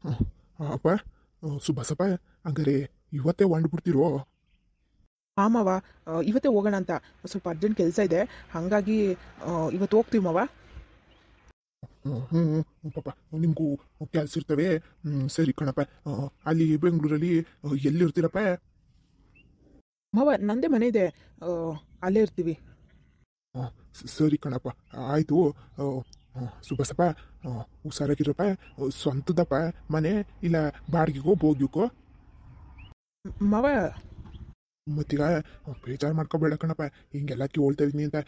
ಹ್ಮ್. ಅಪ್ಪ ಸುಭಾಸಪ್ಪ, ಹಂಗಾರೆ ಇವತ್ತೇ ಹೊಂಡ್ಬಿಡ್ತಿರೋ? ಹಾಂ ಮಾವ, ಇವತ್ತೇ ಹೋಗೋಣ ಅಂತ ಸ್ವಲ್ಪ ಅರ್ಜೆಂಟ್ ಕೆಲಸ ಇದೆ. ಹಾಗಾಗಿ ಇವತ್ತು ಹೋಗ್ತೀವಿ ಮಾವ. ಹ್ಞೂ ಹ್ಞೂ ಹ್ಞೂ ಪಾಪ, ನಿಮಗೂ ಕೆಲಸ ಇರ್ತವೆ. ಸರಿ ಕಣಪ್ಪ. ಅಲ್ಲಿ ಬೆಂಗಳೂರಲ್ಲಿ ಎಲ್ಲಿರ್ತೀರಪ್ಪ? ಮಾವ ನಂದೇ ಮನೆ ಇದೆ, ಅಲ್ಲೇ ಇರ್ತೀವಿ. ಸರಿ ಕಣಪ್ಪ, ಆಯಿತು. ಸುಭಾಸಪ್ಪ, ಹುಷಾರಾಗಿರಪ್ಪ. ಸ್ವಂತದಪ್ಪ ಮನೆ, ಇಲ್ಲ ಬಾಡಿಗೆಗೋ ಬೋಗ್ಯಕ್ಕೋ? ಮಾವ ಮತ್ತೀಗ ಬೇಜಾರು ಮಾಡ್ಕೊಬೇಡ ಕಣಪ್ಪ, ಹಿಂಗೆಲ್ಲ ಕೇಳ್ತಾ ಇದೀನಿ ಅಂತ.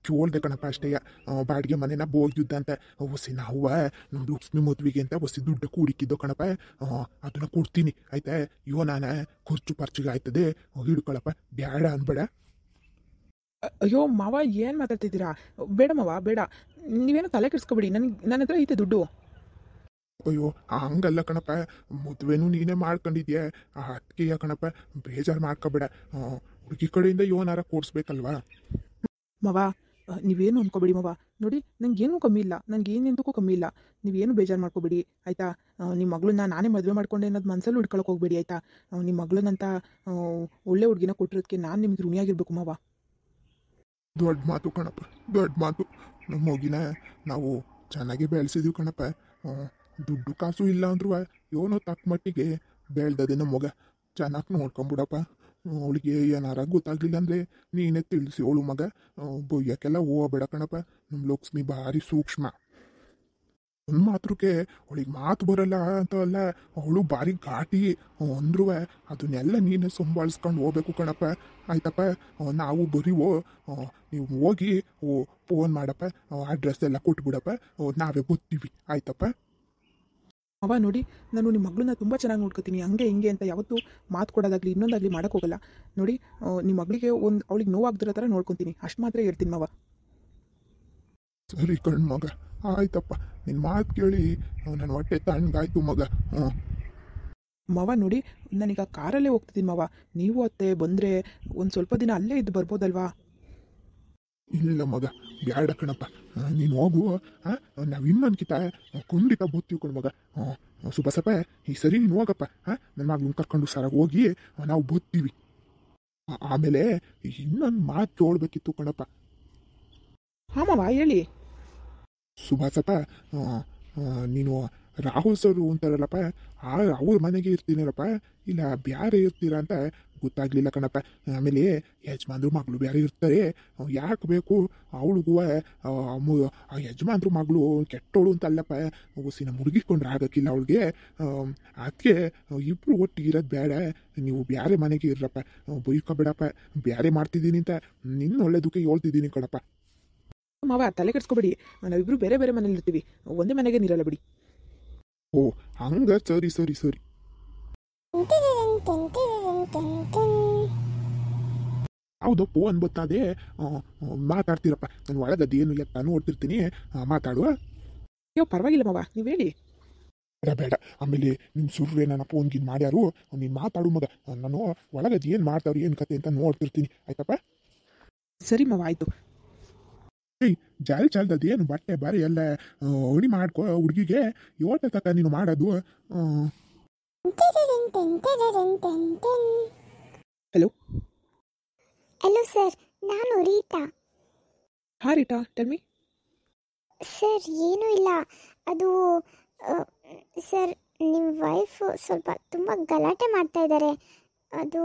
ಕೇಳ್ದೆ ಕಣಪ್ಪ ಅಷ್ಟೇ. ಬಾಡಿಗೆ ಮನೆನ ಬೋಗ್ಯುದ್ದ ಅಂತ ಹೊಸಿ ನಾವು ನಮ್ಮ ಲಕ್ಷ್ಮಿ ಮದುವೆಗೆ ಅಂತ ಹೊಸಿ ದುಡ್ಡು ಕೂಡಿಕ್ಕಿದ್ದೋ ಕಣಪ್ಪ. ಅದನ್ನ ಕೊಡ್ತೀನಿ ಆಯ್ತಾ? ಇವ ನಾನು ಖರ್ಚು ಪರ್ಚಿಗೆ ಆಯ್ತದೆ, ಹಿಡ್ಕೊಳಪ್ಪ, ಬೇಡ ಅನ್ಬೇಡ. ಅಯ್ಯೋ ಮಾವ, ಏನು ಮಾತಾಡ್ತಿದ್ದೀರಾ? ಬೇಡ ಮಾವ ಬೇಡ, ನೀವೇನು ತಲೆ ಕೆಡಿಸ್ಕೊಬೇಡಿ. ನನ್ನ ಹತ್ರ ಐತೆ ದುಡ್ಡು. ಅಯ್ಯೋ ಹಂಗಲ್ಲ ಕಣಪ್ಪ, ಮದುವೆನೂ ನೀನೇ ಮಾಡ್ಕೊಂಡಿದ್ಯಾ, ಅದಕ್ಕೆ ಕಣಪ್ಪ, ಬೇಜಾರು ಮಾಡ್ಕೊಬೇಡ. ಹುಡುಗಿ ಕಡೆಯಿಂದ ಇವನಾರ ಕೊಡ್ಸ್ಬೇಕಲ್ವಾ? ಮಾವ ನೀವೇನು ಅನ್ಕೋಬೇಡಿ ಮಾವ. ನೋಡಿ ನಂಗೇನು ಕಮ್ಮಿ ಇಲ್ಲ, ನನಗೇನೆಂದಕ್ಕೂ ಕಮ್ಮಿ ಇಲ್ಲ. ನೀವೇನು ಬೇಜಾರು ಮಾಡ್ಕೋಬೇಡಿ ಆಯಿತಾ? ನಿಮ್ಮ ಮಗಳನ್ನ ನಾನೇ ಮದುವೆ ಮಾಡ್ಕೊಂಡೆ ಅನ್ನೋದು ಮನಸ್ಸಲ್ಲಿ ಹಿಡ್ಕೊಳಕ್ಕೆ ಹೋಗ್ಬೇಡಿ ಆಯಿತಾ? ನಿಮ್ಮ ಮಗಳನ್ನಂತ ಒಳ್ಳೆ ಹುಡುಗಿನ ಕೊಟ್ಟಿರೋದಕ್ಕೆ ನಾನು ನಿಮ್ಗೆ ಋಣಿಯಾಗಿರ್ಬೇಕು ಮಾವ. ದೊಡ್ಡ ಮಾತು ಕಣಪ್ಪ, ದೊಡ್ಡ ಮಾತು. ನಮ್ಮ ಮಗಿನ ನಾವು ಚೆನ್ನಾಗಿ ಬೆಳೆಸಿದೀವಿ ಕಣಪ್ಪ. ದುಡ್ಡು ಕಾಸು ಇಲ್ಲ ಅಂದ್ರೂ ಏನೋ ತಕ್ಕ ಮಟ್ಟಿಗೆ ಬೆಳ್ದದೆ ನಮ್ಮ ಮಗ. ಚೆನ್ನಾಗಿ ನೋಡ್ಕೊಂಬಿಡಪ್ಪ. ಅವಳಿಗೆ ಏನಾರ ಗೊತ್ತಾಗ್ಲಿಲ್ಲ ಅಂದರೆ ನೀನೇ ತಿಳಿಸಿ ಅವಳು ಮಗ. ಬೊಯ್ಯಕ್ಕೆಲ್ಲ ಹೋಗಬೇಡ ಕಣಪ್ಪ. ನಮ್ಮ ಲಕ್ಷ್ಮಿ ಭಾರಿ ಸೂಕ್ಷ್ಮ. ಒಂದು ಮಾತ್ರಕ್ಕೆ ಅವಳಿಗೆ ಮಾತು ಬರಲ್ಲ ಅಂತ ಅಲ್ಲ, ಅವಳು ಭಾರಿ ಘಾಟಿ. ಅಂದ್ರೂ ಅದನ್ನೆಲ್ಲ ನೀನೇ ಸಂಭಾಳಿಸ್ಕೊಂಡು ಹೋಗ್ಬೇಕು ಕಣಪ್ಪ. ಆಯ್ತಪ್ಪ? ನಾವು ಬರೀವೋ, ನೀವು ಹೋಗಿ ಫೋನ್ ಮಾಡಪ್ಪ, ಅಡ್ರೆಸ್ ಎಲ್ಲ ಕೊಟ್ಬಿಡಪ್ಪ, ನಾವೇ ಬರ್ತೀವಿ ಆಯ್ತಪ್ಪ? ಮಾವ ನೋಡಿ, ನಾನು ನಿಮ್ಮ ಮಗಳನ್ನ ತುಂಬ ಚೆನ್ನಾಗಿ ನೋಡ್ಕೊತೀನಿ, ಹಂಗೆ ಹಿಂಗೆ ಅಂತ ಯಾವತ್ತೂ ಮಾತು ಕೊಡೋದಾಗಲಿ ಇನ್ನೊಂದಾಗಲಿ ಮಾಡೋಕ್ಕೋಗಲ್ಲ. ನೋಡಿ, ನಿಮ್ಮ ಮಗಳಿಗೆ ಅವಳಿಗೆ ನೋವಾಗ್ದಿರೋ ಥರ ನೋಡ್ಕೊತೀನಿ, ಅಷ್ಟು ಮಾತ್ರ ಹೇಳ್ತೀನಿ ಮಾವ. ಸರಿ ಕಣ್ ಮಗ, ಆಯ್ತಪ್ಪ. ನಿನ್ನ ಮಾತು ಕೇಳಿ ನನ್ನ ಹೊಟ್ಟೆ ತಣ್ಣಗಾಯ್ತು ಮಗ. ಮಾವ ನೋಡಿ, ನಾನೀಗ ಕಾರಲ್ಲೇ ಹೋಗ್ತಿದ್ದೀನಿ ಮಾವ. ನೀವು ಅತ್ತೆ ಬಂದರೆ ಒಂದು ಸ್ವಲ್ಪ ದಿನ ಅಲ್ಲೇ ಇದ್ದು ಬರ್ಬೋದಲ್ವಾ? ಇಲ್ಲ ಮಗ, ಬ್ಯಾಡ ಕಣಪ್ಪ. ನೀನು ಹೋಗು. ನಾವು ಇನ್ನೊಂದ್ಕಿತ ಖಂಡಿತ ಬೋಗ್ತೀವಿ ಕಣ್ ಮಗ. ಸುಭಾಸಪ್ಪ, ಈ ಸರಿ ನೀನು ಹೋಗಪ್ಪ. ನನ್ನ ಮಗಳನ್ನ ಕರ್ಕೊಂಡು ಸರಾಗಿ ಹೋಗಿ ನಾವು ಬೋಗ್ತೀವಿ. ಆಮೇಲೆ ಇನ್ನೊಂದು ಮಾತು ಕೇಳಬೇಕಿತ್ತು ಕಣಪ್ಪ. ಹಾಂ ಮಾವ ಹೇಳಿ. ಸುಭಾಸಪ್ಪ, ನೀನು ರಾಹುಲ್ ಸರ್ ಅಂತಾರಲ್ಲಪ್ಪ, ಅವ್ರ ಮನೆಗೆ ಇರ್ತೀನಲ್ಲಪ್ಪ, ಇಲ್ಲ ಬ್ಯಾರೆ ಇರ್ತೀರಾ ಅಂತ ಗೊತ್ತಾಗ್ಲಿಲ್ಲ ಕಣಪ್ಪ. ಆಮೇಲೆ ಯಜಮಾನ್ರು ಮಗಳು ಬೇರೆ ಇರ್ತಾರೆ, ಯಾಕೆ ಬೇಕು ಅವಳಿಗೂ? ಆ ಯಜಮಾನ್ರು ಮಗಳು ಕೆಟ್ಟೋಳು ಅಂತ ಅಲ್ಲಪ್ಪ, ಹೊಸಿ ನಮ್ಮ ಹುಡುಗಿಕೊಂಡ್ರೆ ಆಗಕ್ಕಿಲ್ಲ ಅವಳಿಗೆ. ಅದಕ್ಕೆ ಇಬ್ಬರು ಒಟ್ಟಿಗೆ ಇರೋದು ಬೇಡ, ನೀವು ಬೇರೆ ಮನೆಗೆ ಇರ್ರಪ್ಪ. ಬೈಕೋಬೇಡಪ್ಪ, ಬೇರೆ ಮಾಡ್ತಿದ್ದೀನಿ ಅಂತ ನಿನ್ನ ಒಳ್ಳೇದಕ್ಕೆ ಹೇಳ್ತಿದ್ದೀನಿ ಕಣಪ್ಪ. ಮಾವ ತಲೆ ಕೆಡಿಸ್ಕೊಬೇಡಿ, ನಾವಿಬ್ರು ಬೇರೆ ಬೇರೆ ಮನೇಲಿ ಇರ್ತೀವಿ, ಒಂದೇ ಮನೆಗೆ ನಿರಲ್ಲ ಬಿಡಿ. ಓ ಹಂಗ, ಸರಿ ಸರಿ ಸರಿ. ಹೌದು, ಫೋನ್ ಬತ್ತಾದೆ, ಮಾತಾಡ್ತೀರಪ್ಪ. ನಾನು ಒಳಗದೇನು ಎತ್ತ ನೋಡ್ತಿರ್ತೀನಿ, ಮಾತಾಡುವ. ಅಯ್ಯೋ ಪರವಾಗಿಲ್ಲ ಮಾವ, ನೀವು ಹೇಳಿ. ಬೇಡ ಬೇಡ, ಆಮೇಲೆ ನಿಮ್ಮ ಸುರ್ರೆ ನನ್ನ ಫೋನ್ಗಿನ್ ಮಾಡ್ಯಾರು, ನೀನು ಮಾತಾಡು ಮಗ. ನಾನು ಒಳಗದು ಏನು ಮಾಡ್ತಾವ್ರು ಏನು ಕತೆ ಅಂತ ನೋಡ್ತಿರ್ತೀನಿ ಆಯ್ತಪ್ಪ? ಸರಿ ಮಾವ ಆಯಿತು. ಏಯ್ ಜಾಲ್ ಅದೇನು ಬಟ್ಟೆ ಬಾರಿ ಎಲ್ಲ ಅಣಿ ಮಾಡ್ಕೊ ಹುಡುಗಿಗೆ. ಯೋಟ ತಕ ನೀನು ಮಾಡೋದು. ಹಲೋ ಹಲೋ ಸರ್, ನಾನು ರೀಟಾ. ಹಾಂ ರೀಟಾ, ಟೆಲ್ ಮಿ. ಸರ್ ಏನೂ ಇಲ್ಲ, ಅದು ಸರ್ ನಿಮ್ಮ ವೈಫ್ ಸ್ವಲ್ಪ ತುಂಬ ಗಲಾಟೆ ಮಾಡ್ತಾ ಇದ್ದಾರೆ. ಅದು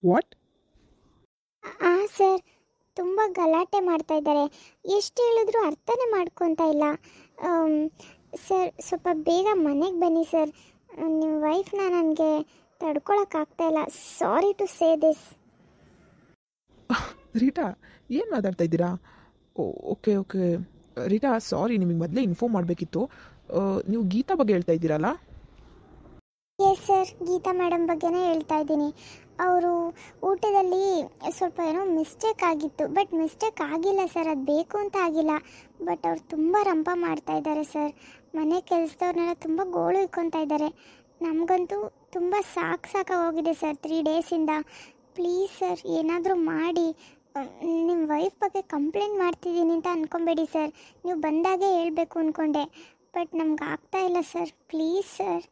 ವಾಟ್? ಹಾಂ ಸರ್, ತುಂಬ ಗಲಾಟೆ ಮಾಡ್ತಾ ಇದ್ದಾರೆ. ಎಷ್ಟು ಹೇಳಿದ್ರು ಅರ್ಥನೇ ಮಾಡ್ಕೊತಾ ಇಲ್ಲ. ಸರ್ ಸ್ವಲ್ಪ ಬೇಗ ಮನೆಗೆ ಬನ್ನಿ ಸರ್. ನಿಮ್ಮ ವೈಫ್ನ ನನಗೆ ತಡ್ಕೊಳಕ್ಕಾಗ್ತಾ ಇಲ್ಲ. Sorry to say this. Rita ಏನು ಮಾತಾಡ್ತಾ ಇದ್ದೀರಾ? ಓಕೆ ಓಕೆ ರೀಟಾ, ಸಾರಿ, ನಿಮಗೆ ಮೊದಲೇ ಇನ್ಫಾರ್ಮ್ ಮಾಡಬೇಕಿತ್ತು. ನೀವು ಗೀತಾ ಬಗ್ಗೆ ಹೇಳ್ತಾ ಇದ್ದೀರಲ್ಲ? ಎಸ್ ಸರ್, ಗೀತಾ ಮೇಡಮ್ ಬಗ್ಗೆನೇ ಹೇಳ್ತಾ ಇದ್ದೀನಿ. ಅವರು ಊಟದಲ್ಲಿ ಸ್ವಲ್ಪ ಏನೋ ಮಿಸ್ಟೇಕ್ ಆಗಿತ್ತು, ಬಟ್ ಮಿಸ್ಟೇಕ್ ಆಗಿಲ್ಲ ಸರ್, ಅದು ಬೇಕು ಅಂತ ಆಗಿಲ್ಲ. ಬಟ್ ಅವ್ರು ತುಂಬ ರಂಪ ಮಾಡ್ತಾ ಇದ್ದಾರೆ ಸರ್. ಮನೆ ಕೆಲಸದವ್ರನ್ನೆಲ್ಲ ತುಂಬ ಗೋಳು ಇಕ್ಕೊತಾ ಇದ್ದಾರೆ. ನಮಗಂತೂ ತುಂಬ ಸಾಕಾಗೋಗಿದೆ ಸರ್ 3 ಡೇಸಿಂದ. ಪ್ಲೀಸ್ ಸರ್, ಏನಾದರೂ ಮಾಡಿ. ನಿಮ್ಮ ವೈಫ್ ಬಗ್ಗೆ ಕಂಪ್ಲೇಂಟ್ ಮಾಡ್ತಿದ್ದೀನಿ ಅಂತ ಅಂದ್ಕೊಬೇಡಿ ಸರ್. ನೀವು ಬಂದಾಗೆ ಹೇಳಬೇಕು ಅಂದ್ಕೊಂಡೆ. ಬಟ್ ನಮ್ಗೆ ಆಗ್ತಾ ಇಲ್ಲ sir, please sir.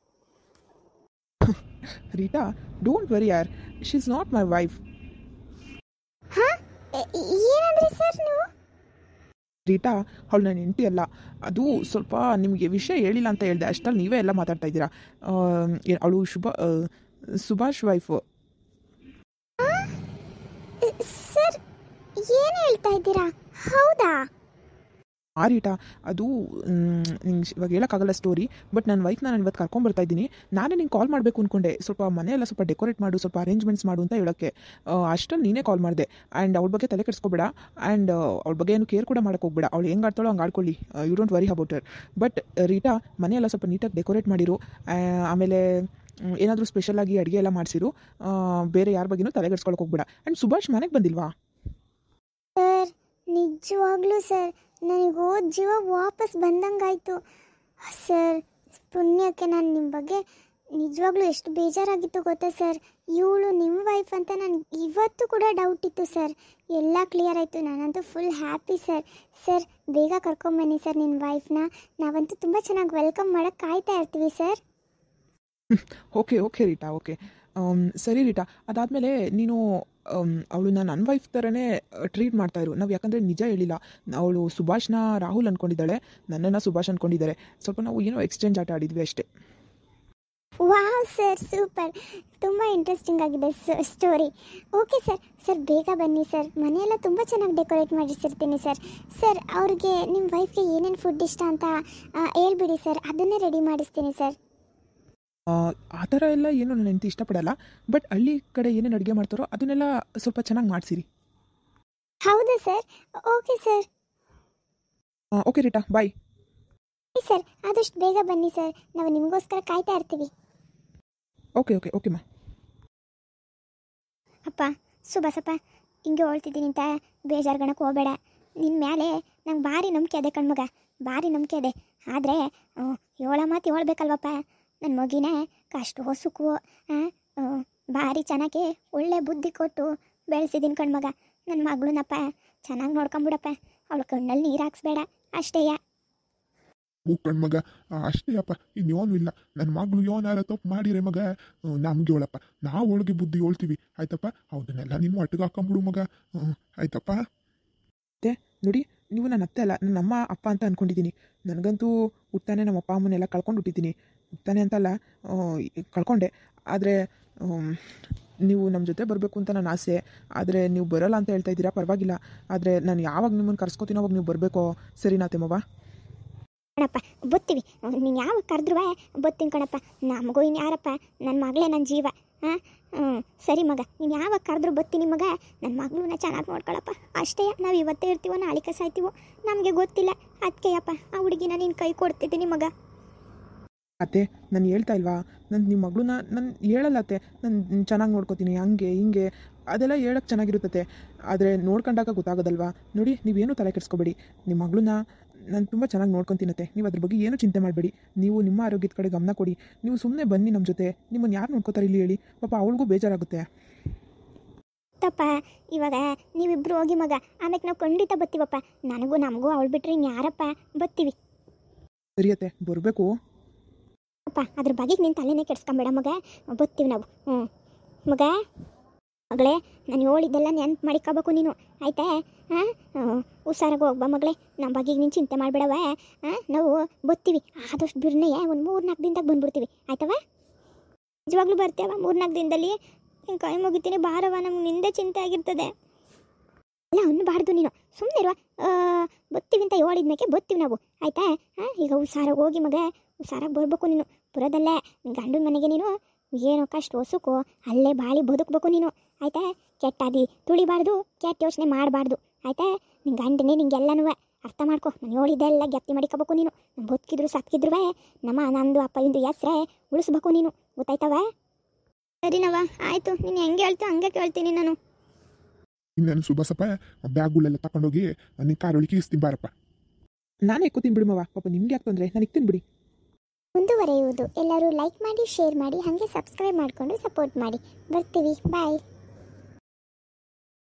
Rita, don't worry ಯಾರ್, she is not my wife. ಹಾಂ, ಏನಂದ್ರಿ ಸರ್ ನೀವು? ರೀಟಾ, ಅವಳು ನನ್ನ ಹೆಂಡತಿ ಅಲ್ಲ. ಅದು ಸ್ವಲ್ಪ ನಿಮಗೆ ವಿಷಯ ಹೇಳಿಲ್ಲ ಅಂತ ಹೇಳಿದೆ, ಅಷ್ಟಲ್ಲಿ ನೀವೇ ಎಲ್ಲ ಮಾತಾಡ್ತಾ ಇದ್ದೀರಾ. ಅವಳು ಸುಭಾಷ್ ವೈಫು. ಸರ್, ಏನು ಹೇಳ್ತಾ ಇದ್ದೀರಾ? ಹೌದಾ? ರೀಟಾ, ಅದು ನಿಂಗೆ ಇವಾಗ ಹೇಳೋಕ್ಕಾಗಲ್ಲ ಸ್ಟೋರಿ, ಬಟ್ ನನ್ನ ವೈಫ್ನ ನಾನು ಇವತ್ತು ಕರ್ಕೊಂಡ್ಬರ್ತಾ ಇದ್ದೀನಿ. ನಾನೇ ನಿಂಗೆ ಕಾಲ್ ಮಾಡಬೇಕು ಅಂದ್ಕೊಂಡೆ, ಸ್ವಲ್ಪ ಮನೆಯೆಲ್ಲ ಸ್ವಲ್ಪ ಡೆಕೋರೇಟ್ ಮಾಡು, ಸ್ವಲ್ಪ ಅರೇಂಜ್ಮೆಂಟ್ಸ್ ಮಾಡು ಅಂತ ಹೇಳೋಕ್ಕೆ. ಅಷ್ಟರಲ್ಲಿ ನೀನೇ ಕಾಲ್ ಮಾಡಿದೆ. ಆ್ಯಂಡ್ ಅವಳ ಬಗ್ಗೆ ತಲೆ ಕೆಡಿಸ್ಕೋಬೇಡ, ಆ್ಯಂಡ್ ಅವಳ ಬಗ್ಗೆ ಏನು ಕೇರ್ ಕೂಡ ಮಾಡೋಕೆ ಹೋಗ್ಬೇಡ. ಅವಳು ಹೆಂಗೆ ಆಡ್ತಾಳೋ ಹಂಗೆ ಆಡ್ಕೊಳ್ಳಿ, you don't worry about her. But Rita, ಮನೆಯೆಲ್ಲ ಸ್ವಲ್ಪ ನೀಟಾಗಿ ಡೆಕೋರೇಟ್ ಮಾಡಿರು. ಆಮೇಲೆ ಏನಾದರೂ ಸ್ಪೆಷಲಾಗಿ ಅಡುಗೆ ಎಲ್ಲ ಮಾಡಿಸಿರು. ಬೇರೆ ಯಾರ ಬಗ್ಗೆನೂ ತಲೆ ಕೆಡಿಸ್ಕೊಳಕ್ಕೆ ಹೋಗ್ಬೇಡ. ಆ್ಯಂಡ್ ಸುಭಾಷ್ ಮನೆಗೆ ಬಂದಿಲ್ವಾ? ಸರ್, ನಿಜವಾಗ್ಲೂ ಸರ್, ನನಗೆ ಹೋದ ಜೀವ ವಾಪಸ್ ಬಂದಂಗಾಯಿತು ಸರ್. ಪುಣ್ಯಕ್ಕೆ ನಾನು ನಿಮ್ಮ ಬಗ್ಗೆ ನಿಜವಾಗ್ಲೂ ಎಷ್ಟು ಬೇಜಾರಾಗಿತ್ತು ಗೊತ್ತಾ ಸರ್. ಇವಳು ನಿಮ್ಮ ವೈಫ್ ಅಂತ ನನಗೆ ಇವತ್ತು ಕೂಡ ಡೌಟ್ ಇತ್ತು ಸರ್. ಎಲ್ಲ ಕ್ಲಿಯರ್ ಆಯಿತು, ನಾನಂತೂ ಫುಲ್ ಹ್ಯಾಪಿ ಸರ್. ಸರ್, ಬೇಗ ಕರ್ಕೊಂಬನ್ನಿ ಸರ್ ನಿನ್ನ ವೈಫ್ನ. ನಾವಂತೂ ತುಂಬ ಚೆನ್ನಾಗಿ ವೆಲ್ಕಮ್ ಮಾಡೋಕ್ಕೆ ಕಾಯ್ತಾ ಇರ್ತೀವಿ ಸರ್. Okay Rita, okay. ಸರಿ ರೀಟಾ, ಅದಾದಮೇಲೆ ನೀನು ಅವಳನ್ನ ನನ್ನ ವೈಫ್ ಥರನೇ ಟ್ರೀಟ್ ಮಾಡ್ತಾಯಿರು. ನಾವು ಯಾಕಂದರೆ ನಿಜ ಹೇಳಿಲ್ಲ, ಅವಳು ಸುಭಾಷ್ನ ರಾಹುಲ್ ಅಂದ್ಕೊಂಡಿದ್ದಾಳೆ, ನನ್ನನ್ನು ಸುಭಾಷ್ ಅಂದ್ಕೊಂಡಿದ್ದಾರೆ. ಸ್ವಲ್ಪ ನಾವು ಏನೋ ಎಕ್ಸ್ಚೇಂಜ್ ಆಟ ಆಡಿದ್ವಿ ಅಷ್ಟೇ. ವಾವ್ ಸರ್, ಸೂಪರ್, ತುಂಬ ಇಂಟ್ರೆಸ್ಟಿಂಗ್ ಆಗಿದೆ ಸ್ಟೋರಿ. Okay sir. ಸರ್, ಬೇಗ ಬನ್ನಿ ಸರ್, ಮನೆಯೆಲ್ಲ ತುಂಬ ಚೆನ್ನಾಗಿ ಡೆಕೋರೇಟ್ ಮಾಡಿಸಿರ್ತೀನಿ ಸರ್. ಸರ್, ಅವ್ರಿಗೆ ನಿಮ್ಮ ವೈಫ್ಗೆ ಏನೇನು ಫುಡ್ ಇಷ್ಟ ಅಂತ ಹೇಳ್ಬಿಡಿ ಸರ್, ಅದನ್ನೇ ರೆಡಿ ಮಾಡಿಸ್ತೀನಿ ಸರ್. ಆ ಥರ ಎಲ್ಲ ಏನು ನನ್ನ ಹೆಂಡತಿ ಇಷ್ಟಪಡಲ್ಲ, ಬಟ್ ಹಳ್ಳಿ ಕಡೆ ಏನೇನು ಅಡುಗೆ ಮಾಡ್ತಾರೋ ಅದನ್ನೆಲ್ಲ ಸ್ವಲ್ಪ ಚೆನ್ನಾಗಿ ಮಾಡಿಸಿರಿ. ಹೌದಾ sir? Okay sir. Okay Rita, bye. Sir, ಆದಷ್ಟು ಬೇಗ ಬನ್ನಿ ಸರ್, ನಾವು ನಿಮಗೋಸ್ಕರ ಕಾಯ್ತಾ ಇರ್ತೀವಿ. ಓಕೆ ಮಾ. ಅಪ್ಪ ಸುಭಾಸಪ್ಪ, ಹಿಂಗೆ ಹೇಳ್ತಿದ್ದೀನಿ ಅಂತ ಬೇಜಾರ್ಗಣಕ್ಕೆ ಹೋಗಬೇಡ. ನಿನ್ನ ಮೇಲೆ ನಂಗೆ ಭಾರಿ ನಂಬಿಕೆ ಅದೇ ಕಣ್ಮಗ, ಭಾರಿ ನಂಬಿಕೆ ಅದೆ. ಆದರೆ ಏಳ ಮಾತು ಹೇಳ್ಬೇಕಲ್ವಪ್ಪ. ನನ್ನ ಮಗಿನ ಕಷ್ಟ ಹೊಸುಕು ಭಾರಿ ಚೆನ್ನಾಗಿ ಒಳ್ಳೆ ಬುದ್ಧಿ ಕೊಟ್ಟು ಬೆಳೆಸಿದ್ದೀನಿ ಕಣ್ಮಗ. ನನ್ನ ಮಗಳನ್ನಪ್ಪ ಚೆನ್ನಾಗಿ ನೋಡ್ಕೊಂಬಿಡಪ್ಪ, ಅವಳ ಕಣ್ಣಲ್ಲಿ ನೀರು ಹಾಕ್ಸ್ಬೇಡ ಅಷ್ಟೇಯ. ಹೂ ಕಣ್ಮಗ, ಅಷ್ಟೇ ಅಪ್ಪ, ಇನ್ನೇನು ಇಲ್ಲ. ನನ್ನ ಮಗಳು ಯೋನಾರ ತಪ್ಪು ಮಾಡಿರೆ ಮಗ ನಮ್ಗೆ ಹೇಳಪ್ಪ, ನಾವು ಒಳಗೆ ಬುದ್ಧಿ ಹೇಳ್ತೀವಿ ಆಯ್ತಪ್ಪ. ಅವದನ್ನೆಲ್ಲ ನೀನು ಒಟ್ಟಿಗೆ ಹಾಕೊಂಬಿಡು ಮಗ, ಆಯ್ತಪ್ಪ. ನೋಡಿ, ನೀವು ನನ್ನ ಅತ್ತೆ ಅಲ್ಲ, ನನ್ನ ಅಮ್ಮ ಅಪ್ಪ ಅಂತ ಅಂದ್ಕೊಂಡಿದ್ದೀನಿ. ನನಗಂತೂ ಹುಟ್ಟಾನೆ ನಮ್ಮ ಅಪ್ಪ ಅಮ್ಮನೆಲ್ಲ ಕಳ್ಕೊಂಡು ಹುಟ್ಟಿದ್ದೀನಿ. ಹುಟ್ಟಾನೆ ಅಂತಲ್ಲ, ಕಳ್ಕೊಂಡೆ. ಆದರೆ ನೀವು ನಮ್ಮ ಜೊತೆ ಬರಬೇಕು ಅಂತ ನನ್ನ ಆಸೆ. ಆದರೆ ನೀವು ಬರೋಲ್ಲ ಅಂತ ಹೇಳ್ತಾ ಇದ್ದೀರಾ, ಪರವಾಗಿಲ್ಲ. ಆದರೆ ನಾನು ಯಾವಾಗ ನಿಮ್ಮನ್ನು ಕರ್ಸ್ಕೊತೀನೋ ಅವಾಗ ನೀವು ಬರಬೇಕು, ಸರಿನಾ ತೆಮ್ಮವ್ವ? ಕಣಪ್ಪ, ಬತ್ತೀವಿ. ನೀನು ಯಾವಾಗ ಕರೆದ್ರೂ ಬತ್ತೀನಿ ಕಣಪ್ಪ. ನಮಗೂ ಇನ್ನು ಯಾರಪ್ಪ, ನನ್ನ ಮಗಳೇ ನನ್ನ ಜೀವ. ಸರಿ ಮಗ, ನೀನು ಯಾವಾಗ ಕರೆದ್ರೂ ಬತ್ತೀನಿ ಮಗ. ನನ್ನ ಮಗಳನ್ನ ಚೆನ್ನಾಗಿ ನೋಡ್ಕೊಳಪ್ಪ ಅಷ್ಟೇ. ನಾವು ಇವತ್ತೇ ಇರ್ತೀವೋ ನಾಳಿಕೆ ಸಾಯ್ತೀವೋ ನಮಗೆ ಗೊತ್ತಿಲ್ಲ. ಅದಕ್ಕೆಯಪ್ಪ ಆ ಹುಡುಗಿನ ನೀನು ಕೈ ಕೊಡ್ತಿದ್ದೀನಿ ಮಗ. ಅತ್ತೆ, ನಾನು ಹೇಳ್ತಾ ಇಲ್ವಾ, ನನ್ನ ನಿಮ್ಮ ಮಗಳನ್ನ ನಾನು ಹೇಳಲ್ಲ ಅತ್ತೆ. ನಾನು ಚೆನ್ನಾಗಿ ನೋಡ್ಕೋತೀನಿ, ಹಂಗೆ ಹಿಂಗೆ ಅದೆಲ್ಲ ಹೇಳೋಕ್ಕೆ ಚೆನ್ನಾಗಿರುತ್ತದೆ. ಆದರೆ ನೋಡ್ಕೊಂಡಾಗ ಗೊತ್ತಾಗೋದಲ್ವಾ. ನೋಡಿ, ನೀವೇನು ತಲೆ ಕೆಡಿಸ್ಕೋಬೇಡಿ. ನಿಮ್ಮ ಮಗಳನ್ನ ನಾನು ತುಂಬ ಚೆನ್ನಾಗಿ ನೋಡ್ಕೊತೀನತ್ತೆ. ನೀವು ಅದ್ರ ಬಗ್ಗೆ ಏನೂ ಚಿಂತೆ ಮಾಡಬೇಡಿ. ನೀವು ನಿಮ್ಮ ಆರೋಗ್ಯದ ಕಡೆ ಗಮನ ಕೊಡಿ. ನೀವು ಸುಮ್ಮನೆ ಬನ್ನಿ ನಮ್ಮ ಜೊತೆ. ನಿಮ್ಮನ್ನು ಯಾರು ನೋಡ್ಕೋತಾರೆ ಇಲ್ಲಿ ಹೇಳಿ? ಪಾಪ ಅವಳಿಗೂ ಬೇಜಾರಾಗುತ್ತೆ. ತಪ್ಪ, ಇವಾಗ ನೀವಿಬ್ಬರು ಹೋಗಿ ಮಗ, ಆಮೇಲೆ ನಾವು ಖಂಡಿತ ಬತ್ತೀವಪ್ಪ. ನಮಗೂ ಅವಳು ಬಿಟ್ರೆ ಇನ್ನು ಯಾರಪ್ಪ, ಬತ್ತೀವಿ. ಸರಿಯತ್ತೆ, ಬರಬೇಕು ಅಪ್ಪ. ಅದ್ರ ಬಗ್ಗೆ ನೀನು ತಲೆನೇ ಕೆಡ್ಸ್ಕೊಂಬೇಡ ಮಗ, ಬತ್ತೀವಿ ನಾವು. ಮಗ ಮಗಳೇ, ನಾನು ಹೇಳಿದ್ದೆಲ್ಲ ನೆನ್ಪು ಮಾಡಿಕೋಬೇಕು ನೀನು, ಆಯ್ತಾ? ಹುಷಾರಾಗಿ ಹೋಗ್ಬಾ ಮಗಳೇ. ನಮ್ಮ ಬಗ್ಗೆ ನೀನು ಚಿಂತೆ ಮಾಡಬೇಡವ. ನಾವು ಬತ್ತೀವಿ, ಆದಷ್ಟು ಬಿರ್ನೆ ಒಂದು 3-4 ದಿನದಾಗ ಬಂದ್ಬಿಡ್ತೀವಿ, ಆಯ್ತವ? ನಿಜವಾಗ್ಲೂ ಬರ್ತೀವ 3-4 ದಿನದಲ್ಲಿ? ಹಿಂಗೆ ಕೈ ಮುಗಿತೀನಿ ಬಾರವ, ನಮ್ಗೆ ನಿಂದೆ ಚಿಂತೆ ಆಗಿರ್ತದೆ. ಇಲ್ಲ ಅನ್ನಬಾರ್ದು ನೀನು, ಸುಮ್ಮನೆ ಇರುವ. ಬತ್ತೀವಿ ಅಂತ ಹೇಳಿದ್ಮೇಲೆ ಬತ್ತೀವಿ ನಾವು, ಆಯ್ತಾ? ಈಗ ಹುಷಾರಾಗಿ ಹೋಗಿ ಮಗ, ಹುಷಾರಾಗಿ ಬರ್ಬೇಕು ನೀನು. ಬರೋದಲ್ಲೇ ನಿನ್ನ ಗಂಡನ ಮನೆಗೆ ನೀನು ಏನೋ ಕಷ್ಟ ಹೊಸುಕೋ ಅಲ್ಲೇ ಬಾಳಿ ಬದುಕಬೇಕು ನೀನು, ಆಯ್ತಾ? ಕೆಟ್ಟಾದಿ ತುಳಿಬಾರ್ದು, ಕೆಟ್ಟ ಯೋಚನೆ ಮಾಡಬಾರ್ದು, ಆಯ್ತಾ? ನಿನ್ನ ಗಂಡನೇ ನಿಂಗೆಲ್ಲನೂ ಅರ್ಥ ಮಾಡ್ಕೊ. ನಾನು ಹೇಳಿದ್ದೆಲ್ಲ ಜ್ಞಾಪ್ತಿ ಮಾಡಿಕೋಬೇಕು ನೀನು. ನಾನು ಬದುಕಿದ್ರು ಸತ್ತಿದ್ರು ನಂದು ಅಪ್ಪ ಇಂದು ಹೆಸ್ರೇ ಉಳಿಸ್ಬೇಕು ನೀನು, ಗೊತ್ತಾಯ್ತವ? ಸರಿನವ, ಆಯಿತು. ನೀನು ಹೆಂಗೆ ಹೇಳ್ತು ಹಂಗೆ ಕೇಳ್ತೀನಿ ನಾನು. ಇನ್ನೇನು ಸುಬಸಪ್ಪ, ಬ್ಯಾಗ್ಗಳೆಲ್ಲ ತಗೊಂಡೋಗಿ ನಿನ್ನ ಕಾರೊಳಗೆ ಇಸ್ತೀನಿ ಬಾರಪ್ಪ. ನಾನೇ ಕೂತೀನಿ ಬಿಡು ಮವ, ಪಾಪ ನಿಮ್ಗೆ ಯಾಕೆ ತೊಂದರೆ, ನಾನು ಇಕ್ತೀನಿ ಬಿಡಿ. ಮುಂದುವರೆಯುವುದು. ಎಲ್ಲರೂ ಲೈಕ್ ಮಾಡಿ, ಶೇರ್ ಮಾಡಿ, ಹಾಗೆ ಸಬ್ಸ್ಕ್ರೈಬ್ ಮಾಡಿಕೊಂಡು ಸಪೋರ್ಟ್ ಮಾಡಿ. ಬರ್ತೀವಿ, ಬಾಯ್.